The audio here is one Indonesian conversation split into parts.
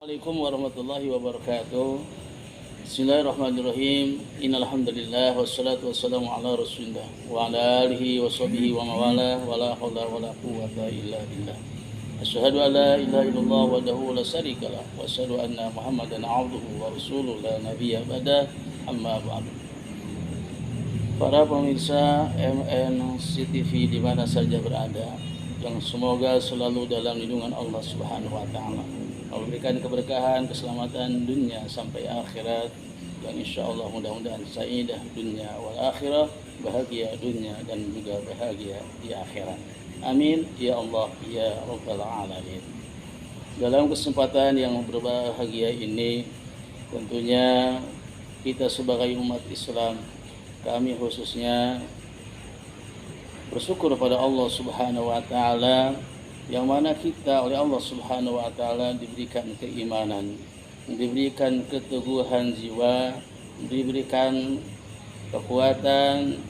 Assalamualaikum warahmatullahi wabarakatuh. Bismillahirrahmanirrahim. Innal hamdalillah wassalatu wassalamu ala Rasulillah wa ala alihi washabihi wa mawala wala haula wala quwwata illa billah. Asyhadu an la ilaha illallah wahdahu la syarikalah wa asyhadu anna Muhammadan abduhu wa rasuluhu la nabiyya ba'da. Amma ba'du. Para pemirsa MNCTV di mana saja berada, yang semoga selalu dalam lindungan Allah Subhanahu wa taala, memberikan keberkahan, keselamatan dunia sampai akhirat, dan insya Allah mudah-mudahan saidah dunia wal akhirah, bahagia dunia dan juga bahagia di akhirat. Amin ya Allah ya Rabbal alamin. Dalam kesempatan yang berbahagia ini, tentunya kita sebagai umat Islam, kami khususnya bersyukur pada Allah Subhanahu wa taala yang mana kita oleh Allah Subhanahu wa taala diberikan keimanan, diberikan keteguhan jiwa, diberikan kekuatan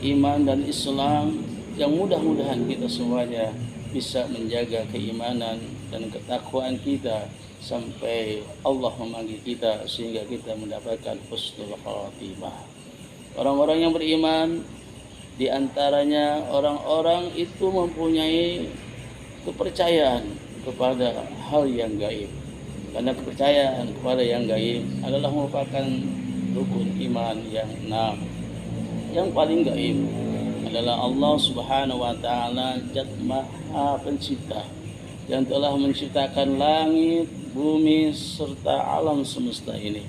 iman dan Islam, yang mudah-mudahan kita semuanya bisa menjaga keimanan dan ketakwaan kita sampai Allah memanggil kita sehingga kita mendapatkan husnul khatimah. Orang-orang yang beriman, di antaranya orang-orang itu mempunyai kepercayaan kepada hal yang gaib. Karena kepercayaan kepada yang gaib adalah merupakan rukun iman yang 6. Yang paling gaib adalah Allah Subhanahu wa taala, Zat Maha Pencipta, yang telah menciptakan langit, bumi serta alam semesta ini.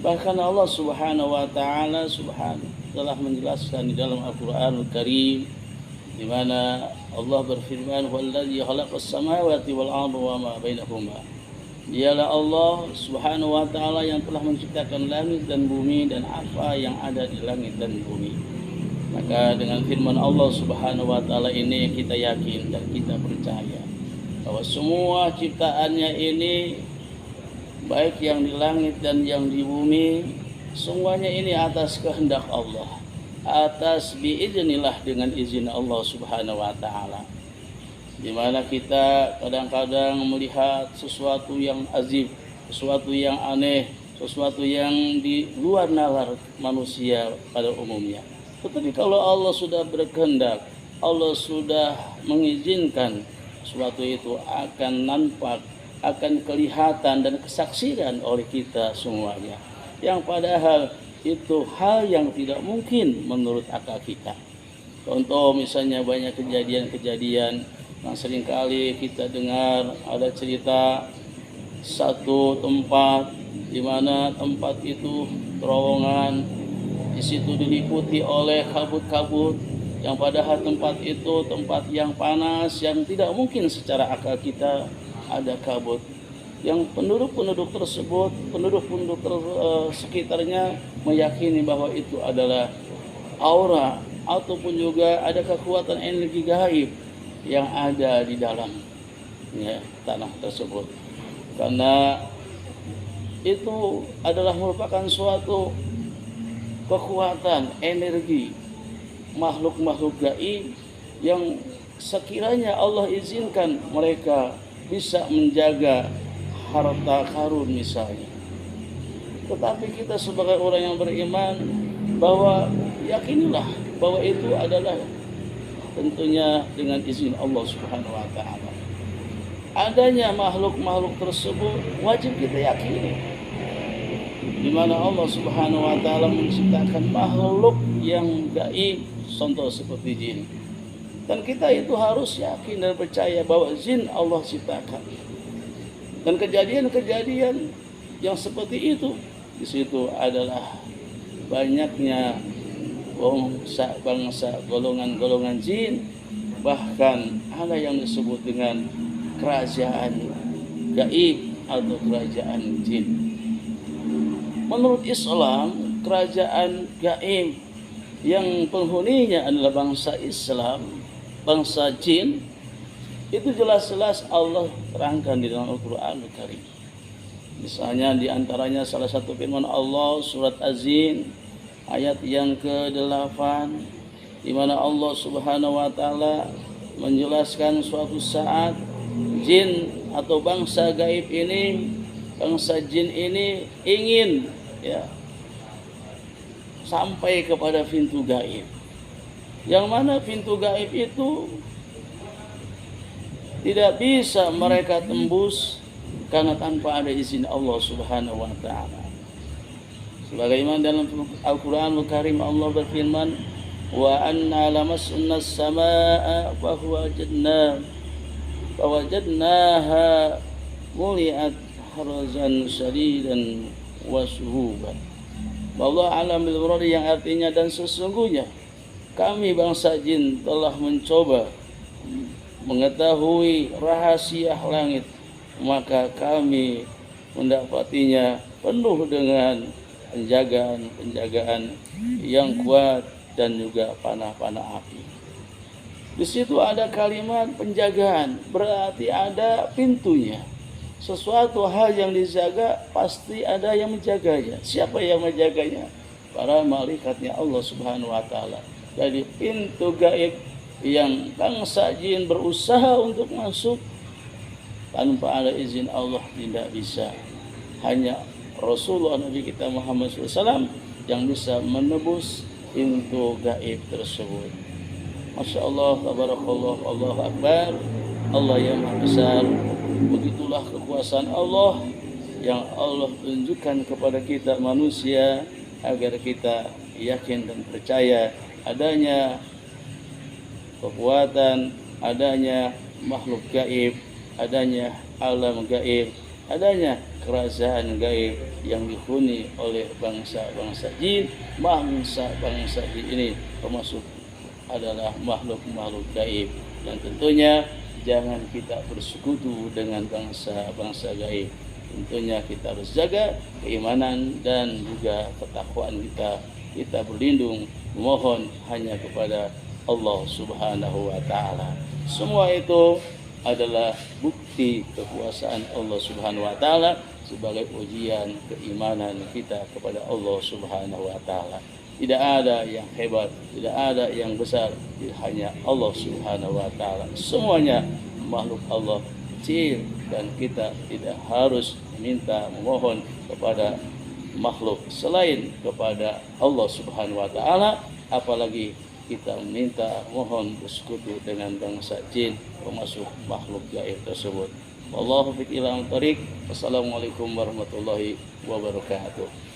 Bahkan Allah Subhanahu wa taala telah menjelaskan di dalam Al-Qur'anul Karim, di mana Allah berfirman, "Wallazi khalaqas samawati wal arda wa ma bainahuma." Dialah Allah Subhanahu wa taala yang telah menciptakan langit dan bumi dan apa yang ada di langit dan bumi. Maka dengan firman Allah Subhanahu wa taala ini kita yakin dan kita percaya bahwa semua ciptaannya ini, baik yang di langit dan yang di bumi, semuanya ini atas kehendak Allah, atas biiznillah, dengan izin Allah Subhanahu wa taala. Di mana kita kadang-kadang melihat sesuatu yang azib, sesuatu yang aneh, sesuatu yang di luar nalar manusia pada umumnya. Tetapi kalau Allah sudah berkehendak, Allah sudah mengizinkan, sesuatu itu akan nampak, akan kelihatan dan kesaksian oleh kita semuanya, yang padahal itu hal yang tidak mungkin menurut akal kita. Contoh misalnya banyak kejadian-kejadian yang seringkali kita dengar, ada cerita satu tempat di mana tempat itu terowongan, di situ diliputi oleh kabut-kabut, yang padahal tempat itu tempat yang panas, yang tidak mungkin secara akal kita ada kabut. Yang penduduk-penduduk tersebut, sekitarnya meyakini bahwa itu adalah aura ataupun juga ada kekuatan energi gaib yang ada di dalam tanah tersebut. Karena itu adalah merupakan suatu kekuatan energi makhluk-makhluk gaib yang sekiranya Allah izinkan mereka bisa menjaga harta karun misalnya. Tetapi kita sebagai orang yang beriman, bahwa yakinilah bahwa itu adalah tentunya dengan izin Allah Subhanahu wa taala. Adanya makhluk-makhluk tersebut wajib kita yakini, di mana Allah Subhanahu wa taala menciptakan makhluk yang gaib, contoh seperti jin. Dan kita itu harus yakin dan percaya bahwa jin Allah ciptakan. Dan kejadian-kejadian yang seperti itu, di situ adalah banyaknya bangsa, golongan-golongan jin, bahkan ada yang disebut dengan kerajaan gaib atau kerajaan jin. Menurut Islam, kerajaan gaib yang penghuninya adalah bangsa Islam, bangsa jin, itu jelas-jelas Allah terangkan di dalam Al-Qur'anul Karim. Misalnya di antaranya salah satu firman Allah surat Az-Zin ayat yang ke-8, di mana Allah Subhanahu wa taala menjelaskan suatu saat jin atau bangsa gaib ini, bangsa jin ini ingin ya sampai kepada pintu gaib. Yang mana pintu gaib itu tidak bisa mereka tembus karena tanpa ada izin Allah Subhanahu wa taala. Sebagaimana dalam Al-Qur'anul Karim Allah berfirman, "Wa anna lamasna as-samaa'a fa wajadnaha muli'at harazan syadidan wa shuhuban." Allah alam bil murad, yang artinya dan sesungguhnya kami bangsa jin telah mencoba mengetahui rahasia langit, maka kami mendapatinya penuh dengan penjagaan yang kuat dan juga panah-panah api. Di situ ada kalimat penjagaan, berarti ada pintunya. Sesuatu hal yang dijaga pasti ada yang menjaganya. Siapa yang menjaganya? Para malaikatnya Allah Subhanahu wa taala. Jadi pintu gaib yang bangsa jin berusaha untuk masuk tanpa ada izin Allah tidak bisa. Hanya Rasulullah Nabi kita Muhammad SAW yang bisa menebus pintu gaib tersebut. Masya Allah, tabarakallah, Allahu Akbar, Allah yang Maha Besar. Begitulah kekuasaan Allah yang Allah tunjukkan kepada kita manusia agar kita yakin dan percaya adanya kekuatan, adanya makhluk gaib, adanya alam gaib, adanya kerajaan gaib yang dihuni oleh bangsa-bangsa jin. Bangsa-bangsa jin ini termasuk adalah makhluk-makhluk gaib, dan tentunya jangan kita bersekutu dengan bangsa-bangsa gaib. Tentunya kita harus jaga keimanan dan juga ketakwaan kita. Kita berlindung memohon hanya kepada Allah Subhanahu wa taala. Semua itu adalah bukti kekuasaan Allah Subhanahu wa taala sebagai ujian keimanan kita kepada Allah Subhanahu wa taala. Tidak ada yang hebat, tidak ada yang besar, hanya Allah Subhanahu wa taala. Semuanya makhluk Allah kecil, dan kita tidak harus minta memohon kepada makhluk selain kepada Allah Subhanahu wa taala, apalagi kita minta mohon bersekutu dengan bangsa jin termasuk makhluk gaib tersebut. Wallahu fiq ila tariq. Wassalamualaikum warahmatullahi wabarakatuh.